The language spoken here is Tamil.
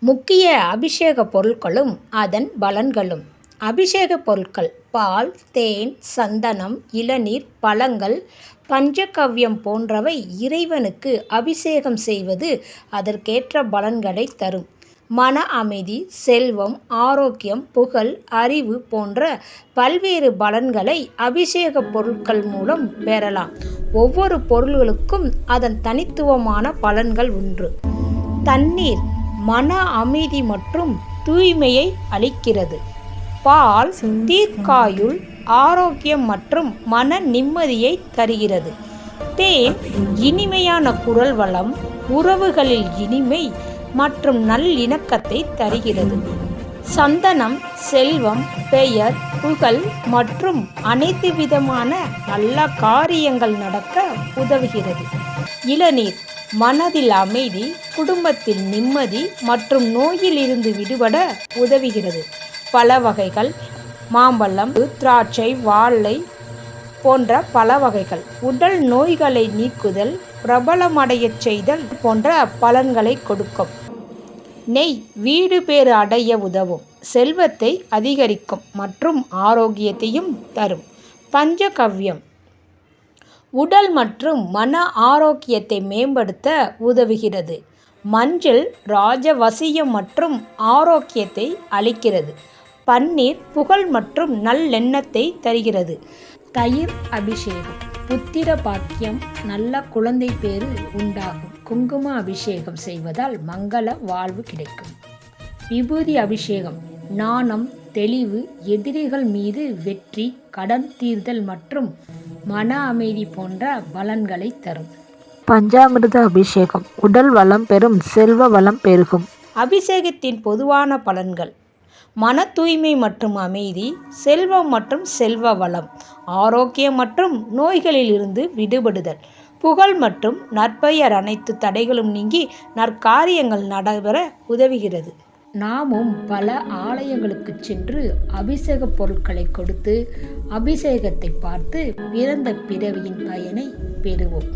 முக்கிய அபிஷேக பொருட்களும் அதன் பலன்களும். அபிஷேக பொருட்கள்: பால், தேன், சந்தனம், இளநீர், பழங்கள், பஞ்சகவ்யம் போன்றவை இறைவனுக்கு அபிஷேகம் செய்வது அதற்கேற்ற பலன்களை தரும். மன அமைதி, செல்வம், ஆரோக்கியம், புகழ், அறிவு போன்ற பல்வேறு பலன்களை அபிஷேக பொருட்கள் மூலம் பெறலாம். ஒவ்வொரு பொருள்களுக்கும் அதன் தனித்துவமான பலன்கள் உண்டு. தண்ணீர் மன அமைதி மற்றும் தூய்மையை அளிக்கிறது. பால் தீர்க்காயுள், ஆரோக்கியம் மற்றும் மன நிம்மதியை தருகிறது. தேன் இனிமையான குரல் வளம், உறவுகளில் இனிமை மற்றும் நல்லிணக்கத்தை தருகிறது. சந்தனம் செல்வம், பெயர், புகழ் மற்றும் அனைத்து விதமான நல்ல காரியங்கள் நடக்க உதவுகிறது. இளநீர் மனதில் அமைதி, குடும்பத்தில் நிம்மதி மற்றும் நோயிலிருந்து விடுபட உதவுகிறது. பல வகைகள்: மாம்பழம், திராட்சை, வாழை போன்ற பல வகைகள் உடல் நோய்களை நீக்குதல், பிரபலமடையச் செய்தல் போன்ற பலன்களை கொடுக்கும். நெய் வீடு பேறு அடைய உதவும், செல்வத்தை அதிகரிக்கும் மற்றும் ஆரோக்கியத்தையும் தரும். பஞ்சகவ்யம் உடல் மற்றும் மன ஆரோக்கியத்தை மேம்படுத்த உதவுகிறது. மஞ்சள் ராஜவசியம் மற்றும் ஆரோக்கியத்தை அளிக்கிறது. பன்னீர் புகழ் மற்றும் நல்லெண்ணத்தை தருகிறது. தயிர் அபிஷேகம் புத்திர பாக்கியம், நல்ல குழந்தை பேறு உண்டாகும். குங்கும அபிஷேகம் செய்வதால் மங்கள வாழ்வு கிடைக்கும். விபூதி அபிஷேகம் ஞானம், தெளிவு, எதிரிகள் மீது வெற்றி, கடன் தீர்தல் மற்றும் மன அமைதி போன்ற பலன்களை தரும். பஞ்சாமிர்த அபிஷேகம் உடல் வளம் பெறும், செல்வ வளம் பெருகும். அபிஷேகத்தின் பொதுவான பலன்கள்: மன தூய்மை மற்றும் அமைதி, செல்வம் மற்றும் செல்வ வளம், ஆரோக்கியம் மற்றும் நோய்களில் இருந்து விடுபடுதல், புகழ் மற்றும் நற்பெயர், அனைத்து தடைகளும் நீங்கி நற்காரியங்கள் நடைபெற உதவுகிறது. நாமும் பல ஆலயங்களுக்கு சென்று அபிஷேக பொருட்களை கொடுத்து அபிஷேகத்தை பார்த்து பிறந்த பிறவியின் பயனை பெறுவோம்.